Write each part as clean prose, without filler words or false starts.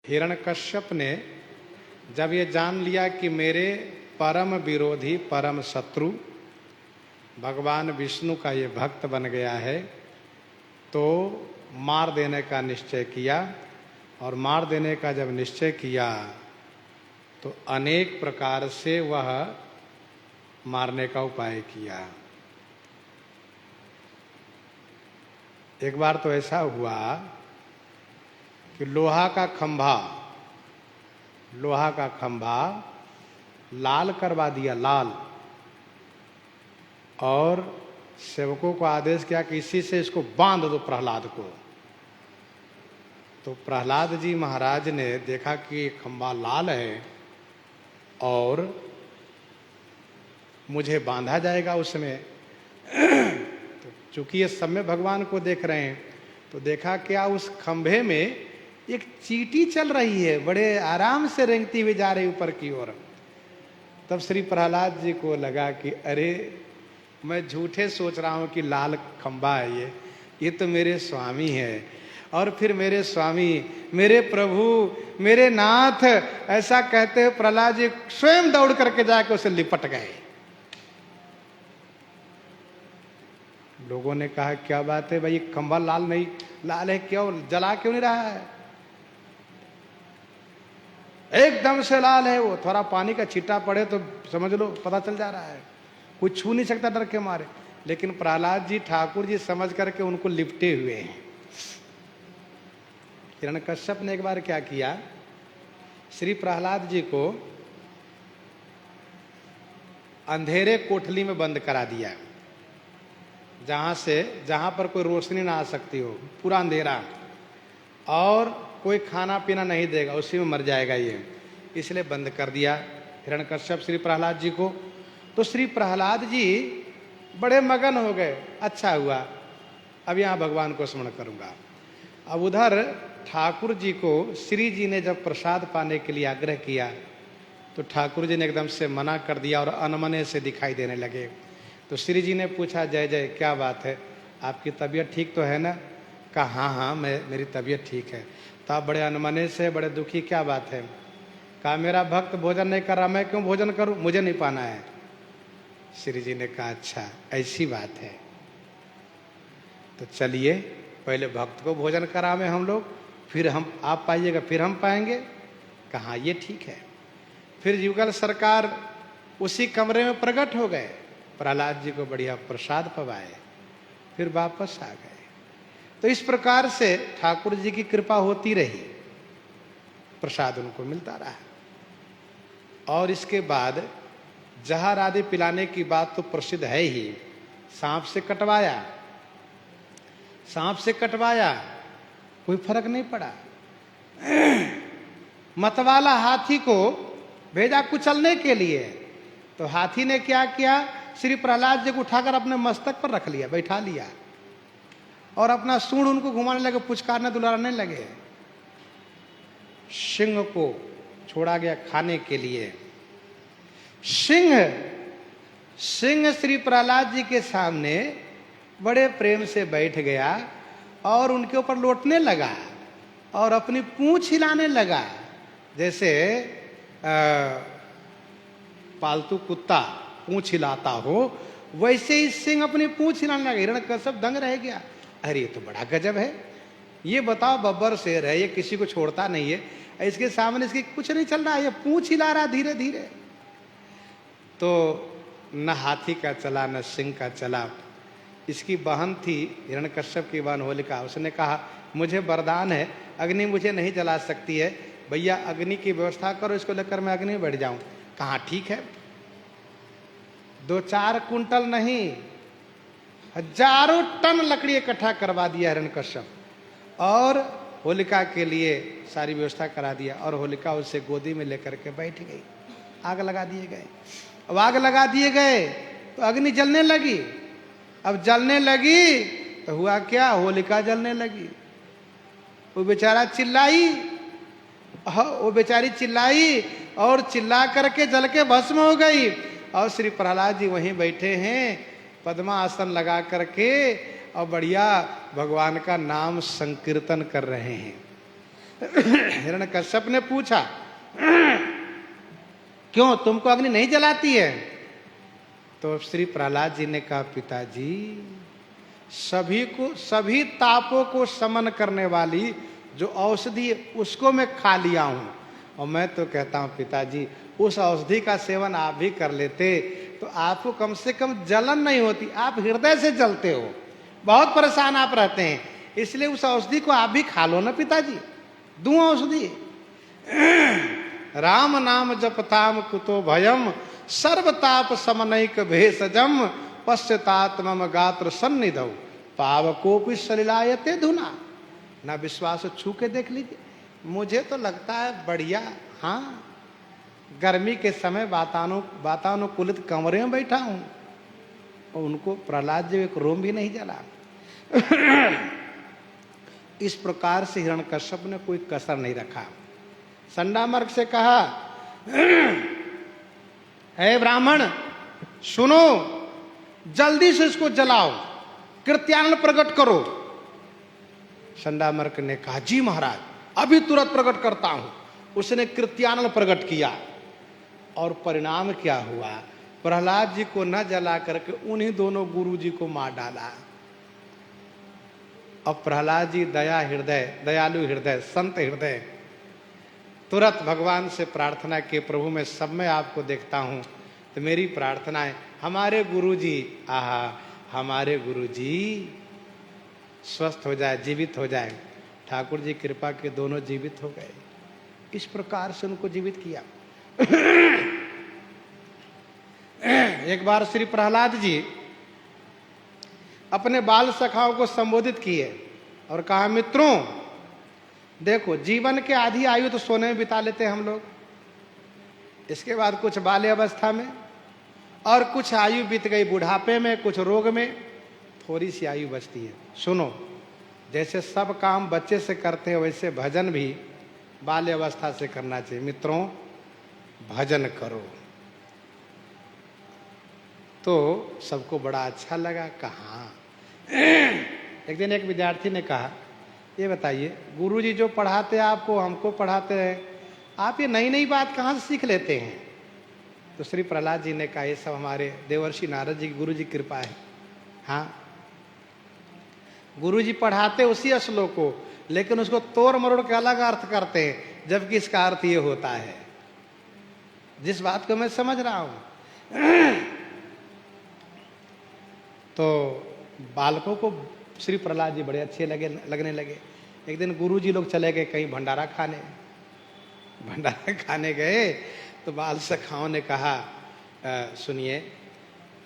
हिरण्यकश्यप ने जब ये जान लिया कि मेरे परम विरोधी परम शत्रु भगवान विष्णु का ये भक्त बन गया है, तो मार देने का निश्चय किया। और मार देने का जब निश्चय किया तो अनेक प्रकार से वह मारने का उपाय किया। एक बार तो ऐसा हुआ कि लोहा का खंभा लाल करवा दिया, लाल, और सेवकों को आदेश किया कि इसी से इसको बांध दो प्रहलाद को। तो प्रहलाद जी महाराज ने देखा कि खंभा लाल है और मुझे बांधा जाएगा उसमें। तो चूंकि ये सब में भगवान को देख रहे हैं, तो देखा क्या उस खंभे में एक चींटी चल रही है, बड़े आराम से रेंगती हुई जा रही ऊपर की ओर। तब श्री प्रहलाद जी को लगा कि अरे मैं झूठे सोच रहा हूं कि लाल खंभा है, ये तो मेरे स्वामी है। और फिर मेरे स्वामी, मेरे प्रभु, मेरे नाथ, ऐसा कहते हुए प्रहलाद जी स्वयं दौड़ करके जाकर उसे लिपट गए। लोगों ने कहा क्या बात है भाई, खंभा लाल नहीं, लाल है क्यों, जला क्यों नहीं रहा है? एकदम से लाल है वो, थोड़ा पानी का छींटा पड़े तो समझ लो पता चल जा रहा है, कोई छू नहीं सकता डर के मारे। लेकिन प्रहलाद जी ठाकुर जी समझ करके उनको लिपटे हुए हैं। हिरण्यकश्यप ने एक बार क्या किया, श्री प्रहलाद जी को अंधेरे कोठली में बंद करा दिया, जहां पर कोई रोशनी ना आ सकती हो, पूरा अंधेरा, और कोई खाना पीना नहीं देगा, उसी में मर जाएगा ये, इसलिए बंद कर दिया हिरण्यकश्यप श्री प्रहलाद जी को। तो श्री प्रहलाद जी बड़े मगन हो गए, अच्छा हुआ अब यहाँ भगवान को स्मरण करूंगा। अब उधर ठाकुर जी को श्री जी ने जब प्रसाद पाने के लिए आग्रह किया तो ठाकुर जी ने एकदम से मना कर दिया और अनमने से दिखाई देने लगे। तो श्री जी ने पूछा, जय जय क्या बात है, आपकी तबीयत ठीक तो है ना? कहा हाँ मेरी तबीयत ठीक है। तो आप बड़े अनमने से, बड़े दुखी, क्या बात है? कहा मेरा भक्त भोजन नहीं कर रहा, मैं क्यों भोजन करूं, मुझे नहीं पाना है। श्री जी ने कहा अच्छा ऐसी बात है, तो चलिए पहले भक्त को भोजन करावे हम लोग, फिर हम आप पाइएगा, फिर हम पाएंगे। कहा ये ठीक है। फिर युगल सरकार उसी कमरे में प्रकट हो गए, प्रहलाद जी को बढ़िया प्रसाद पवाए, फिर वापस आ गए। तो इस प्रकार से ठाकुर जी की कृपा होती रही, प्रसाद उनको मिलता रहा। और इसके बाद जहर आदि पिलाने की बात तो प्रसिद्ध है ही। सांप से कटवाया, कोई फर्क नहीं पड़ा। मतवाला हाथी को भेजा कुचलने के लिए, तो हाथी ने क्या किया, श्री प्रहलाद जी को उठाकर अपने मस्तक पर रख लिया, बैठा लिया, और अपना सूंड उनको घुमाने लगे, पुचकारने दुलारने लगे। सिंह को छोड़ा गया खाने के लिए। सिंह श्री प्रहलाद जी के सामने बड़े प्रेम से बैठ गया और उनके ऊपर लौटने लगा और अपनी पूंछ हिलाने लगा, जैसे पालतू कुत्ता पूंछ हिलाता हो, वैसे ही सिंह अपनी पूंछ हिलाने लगा। हिरण्यकश्यप दंग रह गया, अरे ये तो बड़ा गजब है, ये बताओ बब्बर शेर है, ये किसी को छोड़ता नहीं है, इसके सामने इसके कुछ नहीं चल रहा है, ये पूंछ हिला रहा धीरे धीरे। तो न हाथी का चला न सिंह का चला। इसकी बहन थी हिरण्यकश्यप की बहन होलिका, उसने कहा मुझे वरदान है, अग्नि मुझे नहीं जला सकती है, भैया अग्नि की व्यवस्था करो, इसको लेकर मैं अग्नि में बैठ जाऊं। कहा ठीक है। 2-4 कुंटल नहीं, हजारों टन लकड़ी इकट्ठा करवा दिया हिरण्यकश्यप, और होलिका के लिए सारी व्यवस्था करा दिया, और होलिका उसे गोदी में लेकर के बैठ गई। आग लगा दिए गए। अब आग लगा दिए गए तो अग्नि जलने लगी। अब जलने लगी तो हुआ क्या, होलिका जलने लगी। वो बेचारी चिल्लाई और चिल्ला करके जल के भस्म हो गई। और श्री प्रहलाद जी वहीं बैठे हैं पद्मासन लगा करके, और बढ़िया भगवान का नाम संकीर्तन कर रहे हैं। हिरण्यकश्यप ने पूछा, क्यों तुमको अग्नि नहीं जलाती है? तो श्री प्रहलाद जी ने कहा, पिताजी सभी तापों को शमन करने वाली जो औषधि है उसको मैं खा लिया हूं, और मैं तो कहता हूं पिताजी उस औषधि का सेवन आप भी कर लेते तो आपको कम से कम जलन नहीं होती। आप हृदय से जलते हो, बहुत परेशान आप रहते हैं, इसलिए उस औषधि को आप भी खा लो ना पिताजी, दूं औषधि। राम नाम जपताम कुतो भयम सर्वताप समनैक भेषजम पश्चात मम गात्र सन्निधौ पावकोपि सलिलायते धुना। ना विश्वास हो छू के देख लीजिए, मुझे तो लगता है बढ़िया। हाँ, गर्मी के समय वातानुकूलित कमरे में बैठा हूं और उनको प्रहलाद जी एक रोम भी नहीं जला। इस प्रकार से हिरण्यकश्यप ने कोई कसर नहीं रखा। संडामर्क से कहा, हे ब्राह्मण सुनो, जल्दी से इसको जलाओ, कृत्यान्न प्रकट करो। संडामर्क ने कहा, जी महाराज अभी तुरंत प्रकट करता हूं। उसने कृत्यान्न प्रकट किया और परिणाम क्या हुआ, प्रहलाद जी को न जला करके उन्हीं दोनों गुरु जी को मार डाला। अब प्रहलाद जी दयालु हृदय, संत हृदय, तुरंत भगवान से प्रार्थना की, प्रभु मैं सब में आपको देखता हूं, तो मेरी प्रार्थना है हमारे गुरुजी, हमारे गुरुजी स्वस्थ हो जाए, जीवित हो जाए। ठाकुर जी कृपा के दोनों जीवित हो गए। इस प्रकार से उनको जीवित किया। एक बार श्री प्रहलाद जी अपने बाल सखाओं को संबोधित किए और कहा, मित्रों देखो, जीवन के आधी आयु तो सोने में बिता लेते हैं हम लोग, इसके बाद कुछ बाल्य अवस्था में और कुछ आयु बीत गई बुढ़ापे में, कुछ रोग में, थोड़ी सी आयु बचती है। सुनो, जैसे सब काम बच्चे से करते हैं वैसे भजन भी बाल्य अवस्था से करना चाहिए। मित्रों भजन करो। तो सबको बड़ा अच्छा लगा। कहाँ एक दिन एक विद्यार्थी ने कहा, ये बताइए गुरुजी जो पढ़ाते आपको, हमको पढ़ाते हैं, आप ये नई नई बात कहाँ से सीख लेते हैं? तो श्री प्रहलाद जी ने कहा, ये सब हमारे देवर्षि नारद जी की गुरु जी कृपा है। हाँ, गुरु जी पढ़ाते उसी श्लोक को, लेकिन उसको तोड़ मरोड़ के अलग अर्थ करते हैं, जबकि इसका अर्थ ये होता है, जिस बात को मैं समझ रहा हूं। तो बालकों को श्री प्रहलाद जी बड़े अच्छे लगने लगे। एक दिन गुरु जी लोग चले गए कहीं भंडारा खाने गए, तो बाल सखाओं ने कहा, सुनिए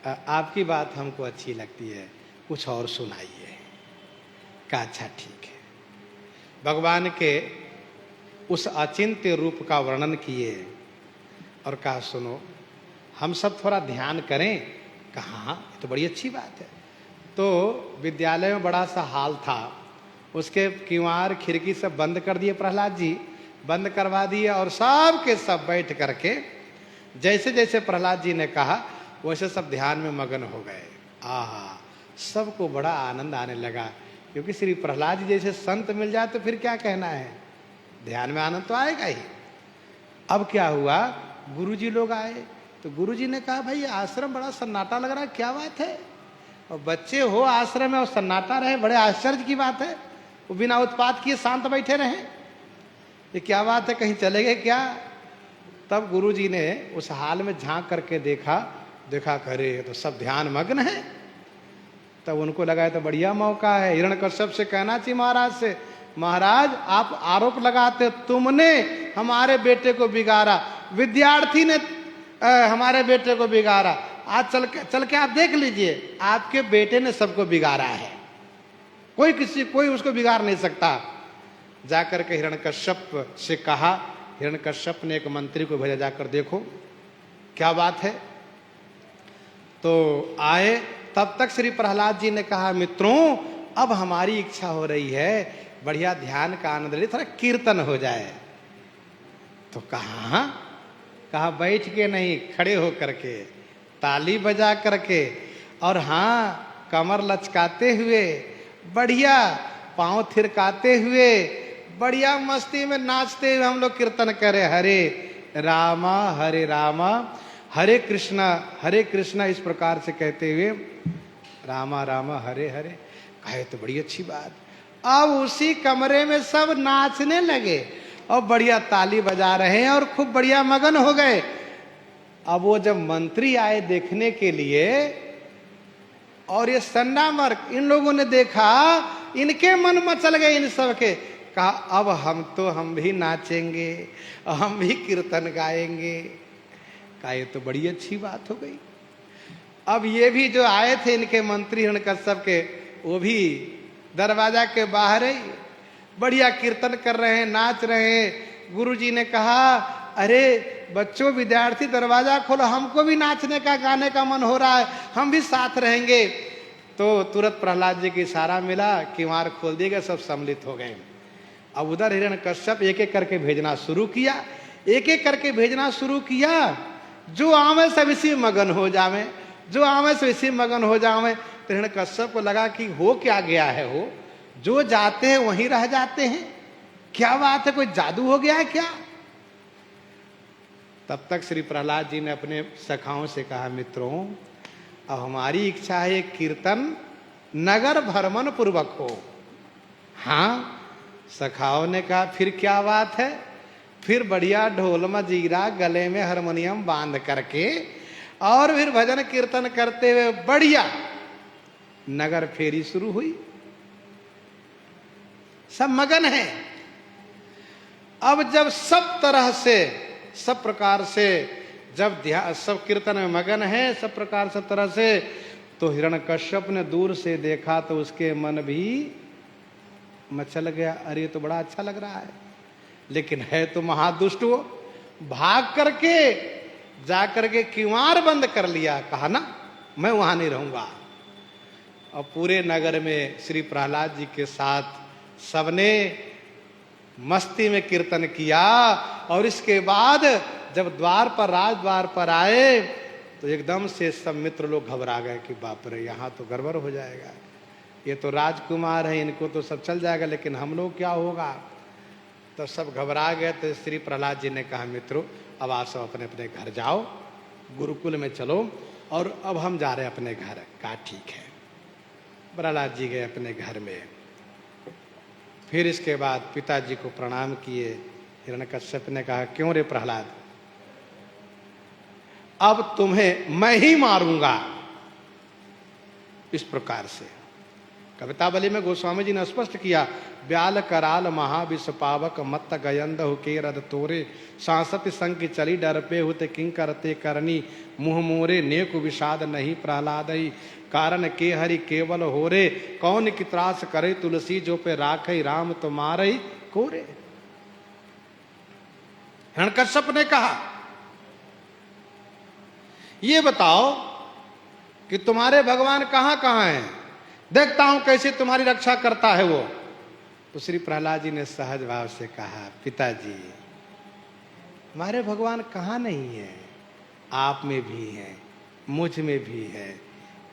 आपकी बात हमको अच्छी लगती है, कुछ और सुनाइए। कहा, अच्छा ठीक है। भगवान के उस अचिंत्य रूप का वर्णन किए और कहा, सुनो हम सब थोड़ा ध्यान करें। कहा, तो बड़ी अच्छी बात है। तो विद्यालय में बड़ा सा हाल था, उसके किवाड़ खिड़की सब बंद कर दिए प्रहलाद जी, बंद करवा दिए, और सब के सब बैठ करके जैसे जैसे प्रहलाद जी ने कहा वैसे सब ध्यान में मगन हो गए। सबको बड़ा आनंद आने लगा, क्योंकि श्री प्रहलाद जी जैसे संत मिल जाए तो फिर क्या कहना है, ध्यान में आनंद तो आएगा ही। अब क्या हुआ, गुरुजी लोग आए, तो गुरुजी ने कहा, भाई आश्रम बड़ा सन्नाटा लग रहा है, क्या बात है? और बच्चे हो आश्रम में और सन्नाटा रहे, बड़े आश्चर्य की बात है, वो बिना उत्पात किए शांत बैठे रहे, ये क्या बात है, कहीं चले गए क्या? तब गुरुजी ने उस हाल में झांक करके देखा करे तो सब ध्यान मग्न है। तब उनको लगा तो बढ़िया मौका है, हिरण्यकश्यप से कहना चाहिए महाराज से, महाराज आप आरोप लगाते तुमने हमारे बेटे को बिगाड़ा, विद्यार्थी ने हमारे बेटे को बिगाड़ा, आज चल के आप देख लीजिए, आपके बेटे ने सबको बिगाड़ा है, कोई उसको बिगाड़ नहीं सकता। जाकर के हिरण्यकश्यप से कहा, हिरण्यकश्यप ने एक मंत्री को भेजा, जाकर देखो क्या बात है। तो आए, तब तक श्री प्रहलाद जी ने कहा, मित्रों अब हमारी इच्छा हो रही है बढ़िया ध्यान का आनंद ले, थोड़ा कीर्तन हो जाए। तो कहा बैठ के नहीं, खड़े हो करके, ताली बजा करके, और हाँ कमर लचकाते हुए, बढ़िया पांव थिरकाते हुए, बढ़िया मस्ती में नाचते हुए हम लोग कीर्तन करें, हरे रामा हरे कृष्णा इस प्रकार से कहते हुए रामा रामा हरे हरे। कहे तो बड़ी अच्छी बात। अब उसी कमरे में सब नाचने लगे और बढ़िया ताली बजा रहे हैं और खूब बढ़िया मगन हो गए। अब वो जब मंत्री आए देखने के लिए और ये सन्ना मर्क इन लोगों ने देखा, इनके मन मचल गए इन सब के। कहा अब हम भी नाचेंगे, हम भी कीर्तन गाएंगे। कहा ये तो बड़ी अच्छी बात हो गई। अब ये भी जो आए थे इनके मंत्री हिरण्यकश्यप के, वो भी दरवाजा के बाहर ही बढ़िया कीर्तन कर रहे हैं, नाच रहे हैं। गुरुजी ने कहा अरे बच्चों विद्यार्थी दरवाजा खोलो, हमको भी नाचने का गाने का मन हो रहा है, हम भी साथ रहेंगे। तो तुरंत प्रहलाद जी की इशारा मिला, किवाड़ खोल दिए गए, सब सम्मिलित हो गए। अब उधर हिरण्यकश्यप एक एक करके भेजना शुरू किया, एक एक करके भेजना शुरू किया। जो आवे सब इसी मगन हो जावे, जो आवे सब इसी मगन हो जावे। तो हिरण्यकश्यप को लगा कि हो क्या गया है, हो जो जाते हैं वहीं रह जाते हैं, क्या बात है, कोई जादू हो गया है क्या। तब तक श्री प्रहलाद जी ने अपने सखाओं से कहा मित्रों अब हमारी इच्छा है कीर्तन नगर भ्रमण पूर्वक हो। हाँ, सखाओं ने कहा फिर क्या बात है। फिर बढ़िया ढोल मजीरा गले में हारमोनियम बांध करके और फिर भजन कीर्तन करते हुए बढ़िया नगर फेरी शुरू हुई। सब मगन है। अब जब सब तरह से सब प्रकार से जब सब कीर्तन में मगन है सब प्रकार सब तरह से, तो हिरण्यकश्यप ने दूर से देखा तो उसके मन भी मचल गया। अरे तो बड़ा अच्छा लग रहा है, लेकिन है तो महादुष्ट वो। भाग करके जा करके किवाड़ बंद कर लिया। कहा ना मैं वहां नहीं रहूंगा। और पूरे नगर में श्री प्रहलाद जी के साथ सबने मस्ती में कीर्तन किया। और इसके बाद जब राजद्वार पर आए तो एकदम से सब मित्र लोग घबरा गए कि बाप रे यहाँ तो गड़बड़ हो जाएगा, ये तो राजकुमार है, इनको तो सब चल जाएगा, लेकिन हम लोग क्या होगा। तो सब घबरा गए। तो श्री प्रहलाद जी ने कहा मित्रों अब आप सब अपने अपने घर जाओ, गुरुकुल में चलो, और अब हम जा रहे हैं अपने घर। कहा ठीक है। प्रहलाद जी गए अपने घर में। फिर इसके बाद पिताजी को प्रणाम किए। हिरण्यकश्यप ने कहा क्यों रे प्रहलाद, अब तुम्हें मैं ही मारूंगा। इस प्रकार से कवितावली में गोस्वामी जी ने स्पष्ट किया, ब्याल कराल महाविष पावक मत्त गयंद हुके रद तोरे सांसत संग चली डर पे हुते किंग करते करनी मुंह मोरे नेक विषाद नहीं प्रहलाद कारण के हरि केवल हो रे कौन की त्रास करे तुलसी जो पे राखई राम तो मारई कोरे। हिरण्यकश्यप ने कहा ये बताओ कि तुम्हारे भगवान कहां कहां हैं, देखता हूं कैसे तुम्हारी रक्षा करता है वो। तो श्री प्रहलाद जी ने सहज भाव से कहा पिताजी हमारे भगवान कहां नहीं है, आप में भी है, मुझ में भी है,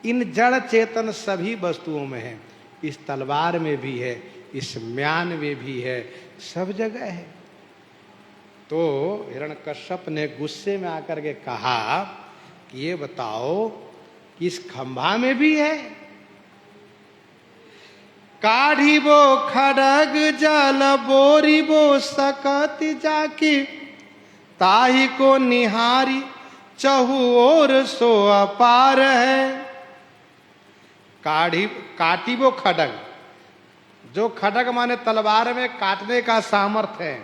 इन जड़ चेतन सभी वस्तुओं में है, इस तलवार में भी है, इस म्यान में भी है, सब जगह है। तो हिरण्यकश्यप ने गुस्से में आकर के कहा कि ये बताओ कि इस खंभा में भी है। काढ़िबो खड़ग जल बोरिबो सकत जाकी ताही को निहारी चहु और सो अपार है। काटिबो खड़ग, जो खड़ग माने तलवार में काटने का सामर्थ्य है।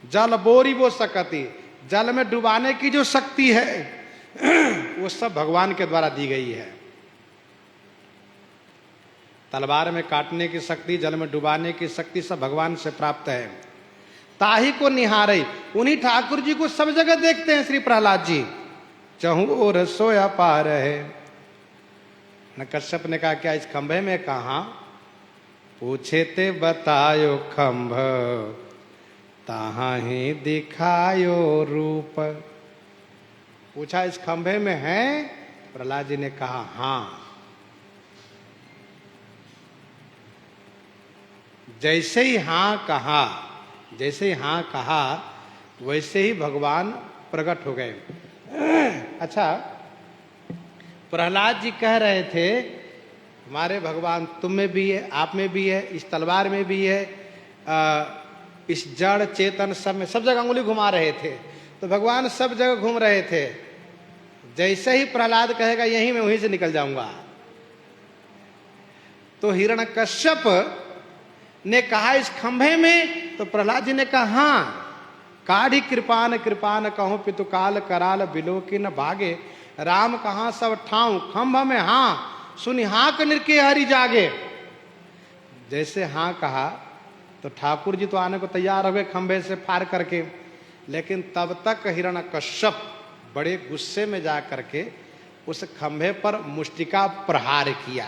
जल बोरिबो सकती, जल में डुबाने की जो शक्ति है वो सब भगवान के द्वारा दी गई है। तलवार में काटने की शक्ति, जल में डुबाने की शक्ति सब भगवान से प्राप्त है। ताही को निहारई, उन्हीं ठाकुर जी को सब जगह देखते हैं श्री प्रहलाद जी। चहु और सोया पा रहे। कश्यप ने कहा क्या इस खंभे में कहा? पूछे ते बतायो खंभ ताहा ही दिखायो रूप। पूछा इस खंभे में है? प्रहलाद जी ने कहा हाँ। जैसे ही हाँ कहा, जैसे ही हाँ कहा, वैसे ही भगवान प्रकट हो गए। अच्छा, प्रहलाद जी कह रहे थे हमारे भगवान तुम में भी है, आप में भी है, इस तलवार में भी है, इस जड़ चेतन सब में, सब जगह उंगली घुमा रहे थे। तो भगवान सब जगह घूम रहे थे। जैसे ही प्रहलाद कहेगा यहीं मैं वहीं से निकल जाऊंगा, तो हिरण्यकश्यप ने कहा इस खंभे में, तो प्रहलाद जी ने कहा हाँ। काढ़ी कृपान कृपान कहो पितु काल कराल बिलो की न भागे, राम कहाँ सब ठाऊं खंभ में हाँ, सुनि हाँ क निरके हरि जागे। जैसे हाँ कहा तो ठाकुर जी तो आने को तैयार हो गए खंभे से फाड़ करके, लेकिन तब तक हिरण्यकश्यप बड़े गुस्से में जा करके उस खंभे पर मुष्टिका प्रहार किया।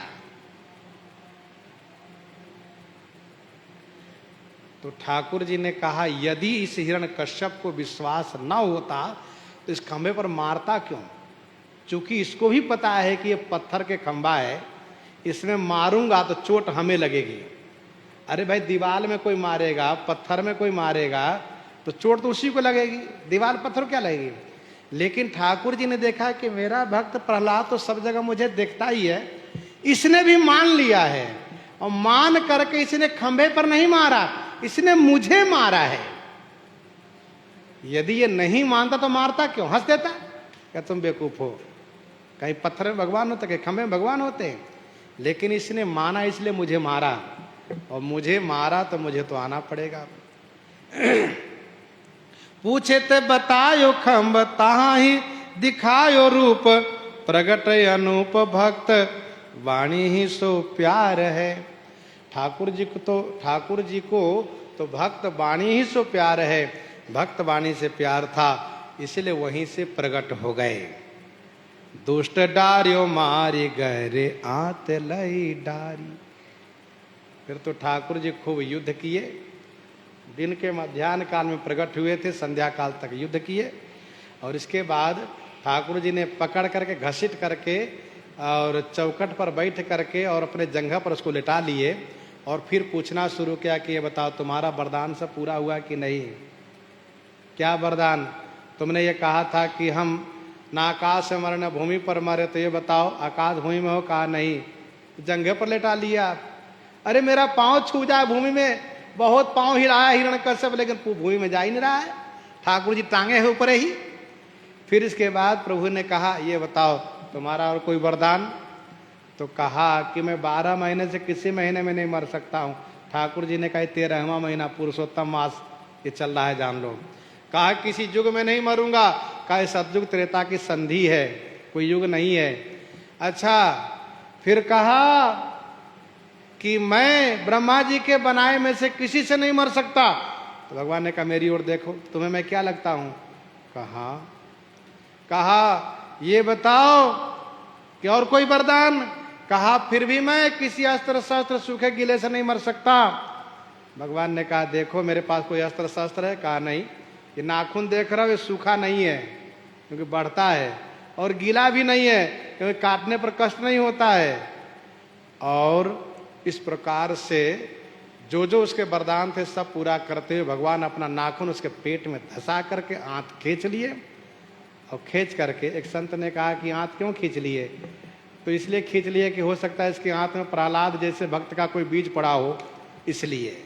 तो ठाकुर जी ने कहा यदि इस हिरण्यकश्यप को विश्वास न होता तो इस खंभे पर मारता क्यों? चूंकि इसको भी पता है कि ये पत्थर के खंभा है, इसमें मारूंगा तो चोट हमें लगेगी। अरे भाई, दीवार में कोई मारेगा, पत्थर में कोई मारेगा तो चोट तो उसी को लगेगी, दीवार पत्थर क्या लगेगी। लेकिन ठाकुर जी ने देखा कि मेरा भक्त प्रहलाद तो सब जगह मुझे देखता ही है, इसने भी मान लिया है, और मान करके इसने खंभे पर नहीं मारा, इसने मुझे मारा है। यदि ये नहीं मानता तो मारता क्यों, हंस देता, क्या तुम बेवकूफ हो, कहीं पत्थर में भगवान होते, कहीं खंभे में भगवान होते हैं। लेकिन इसने माना इसलिए मुझे मारा, और मुझे मारा तो मुझे तो आना पड़ेगा। पूछे ते बतायो खंभ तहाँ ही दिखायो रूप, प्रगट अनूप भक्त वाणी ही सो प्यार है। ठाकुर जी को तो भक्त वाणी ही सो प्यार है, भक्त वाणी से प्यार था, इसलिए वहीं से प्रकट हो गए। दुष्ट डारियो मारी गहरे आत लई डारी। फिर तो ठाकुर जी खूब युद्ध किए, दिन के मध्याह्न काल में प्रकट हुए थे, संध्या काल तक युद्ध किए, और इसके बाद ठाकुर जी ने पकड़ करके घसीट करके और चौखट पर बैठ करके और अपने जंघा पर उसको लिटा लिए, और फिर पूछना शुरू किया कि ये बताओ तुम्हारा वरदान सब पूरा हुआ कि नहीं। क्या वरदान? तुमने ये कहा था कि हम ना आकाश में मरे न भूमि पर मरे, तो ये बताओ आकाश भूमि में हो, कहा नहीं, जंघे पर लेटा लिया। अरे मेरा पाँव छू जाए भूमि में, बहुत पाँव हिलाया हिरण्यकश्यप, लेकिन भूमि में जा ही नहीं रहा है, ठाकुर जी टांगे हैं ऊपर ही। फिर इसके बाद प्रभु ने कहा ये बताओ तुम्हारा और कोई वरदान? तो कहा कि मैं 12 महीने से किसी महीने में नहीं मर सकता हूँ। ठाकुर जी ने कहा 13वां महीना पुरुषोत्तम मास ये चल रहा है, जान लो। कहा किसी युग में नहीं मरूंगा, कहा सतयुग त्रेता की संधि है, कोई युग नहीं है। अच्छा, फिर कहा कि मैं ब्रह्मा जी के बनाए में से किसी से नहीं मर सकता। तो भगवान ने कहा मेरी ओर देखो, तुम्हें मैं क्या लगता हूं? कहा ये बताओ कि और कोई वरदान? कहा फिर भी मैं किसी अस्त्र शस्त्र सूखे गीले से नहीं मर सकता। भगवान ने कहा देखो मेरे पास कोई अस्त्र शस्त्र है? कहा नहीं। ये नाखून देख रहा हो, ये सूखा नहीं है क्योंकि बढ़ता है, और गीला भी नहीं है क्योंकि काटने पर कष्ट नहीं होता है। और इस प्रकार से जो जो उसके वरदान थे सब पूरा करते हुए भगवान अपना नाखून उसके पेट में धंसा करके आंत खींच लिए। और खींच करके एक संत ने कहा कि आंत क्यों खींच लिए? तो इसलिए खींच लिए कि हो सकता है इसके आंत में प्रहलाद जैसे भक्त का कोई बीज पड़ा हो, इसलिए।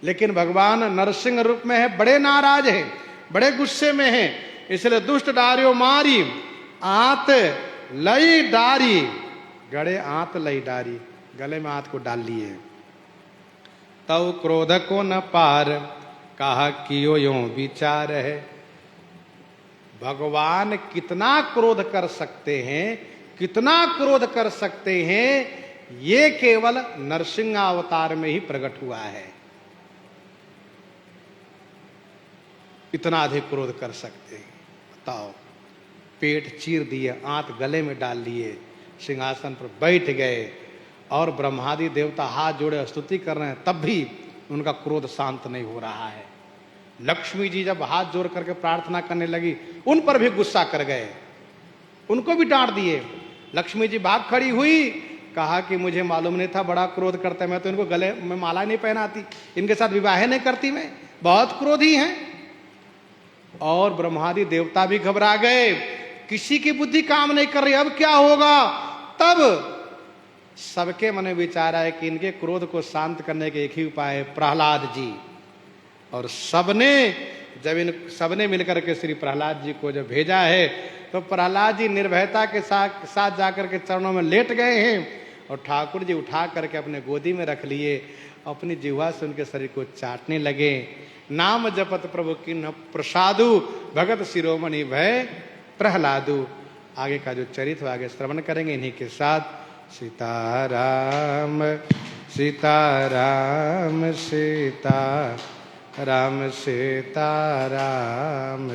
लेकिन भगवान नरसिंह रूप में है, बड़े नाराज हैं, बड़े गुस्से में हैं, इसलिए दुष्ट डारियो मारी आंत लई डारी, गड़े आंत लई डारी, गले में आंत को डाल लिए। तव क्रोध को न पार, कहा कियो यो विचार है। भगवान कितना क्रोध कर सकते हैं, कितना क्रोध कर सकते हैं, ये केवल नरसिंह अवतार में ही प्रकट हुआ है। इतना अधिक क्रोध कर सकते हैं, बताओ। पेट चीर दिए, आंत गले में डाल लिए, सिंहासन पर बैठ गए, और ब्रह्मादि देवता हाथ जोड़े स्तुति कर रहे हैं, तब भी उनका क्रोध शांत नहीं हो रहा है। लक्ष्मी जी जब हाथ जोड़ करके प्रार्थना करने लगी, उन पर भी गुस्सा कर गए, उनको भी डांट दिए। लक्ष्मी जी भाग खड़ी हुई, कहा कि मुझे मालूम नहीं था, बड़ा क्रोध करते, मैं तो इनको गले में माला नहीं पहनाती, इनके साथ विवाह नहीं करती, मैं बहुत क्रोधी हैं। और ब्रह्मादि देवता भी घबरा गए, किसी की बुद्धि काम नहीं कर रही, अब क्या होगा। तब सबके मन में विचार आया कि इनके क्रोध को शांत करने के एक ही उपाय है, प्रहलाद जी। और सबने मिलकर के श्री प्रहलाद जी को जब भेजा है, तो प्रहलाद जी निर्भयता के साथ जाकर के चरणों में लेट गए हैं, और ठाकुर जी उठा करके अपने गोदी में रख लिए, अपनी जिह्वा से उनके शरीर को चाटने लगे। नाम जपत प्रभु किन्ह प्रसादु, भगत शिरोमणि भय प्रहलादु। आगे का जो चरित्र आगे श्रवण करेंगे इन्हीं के साथ। सीताराम सीताराम सीताराम सीताराम।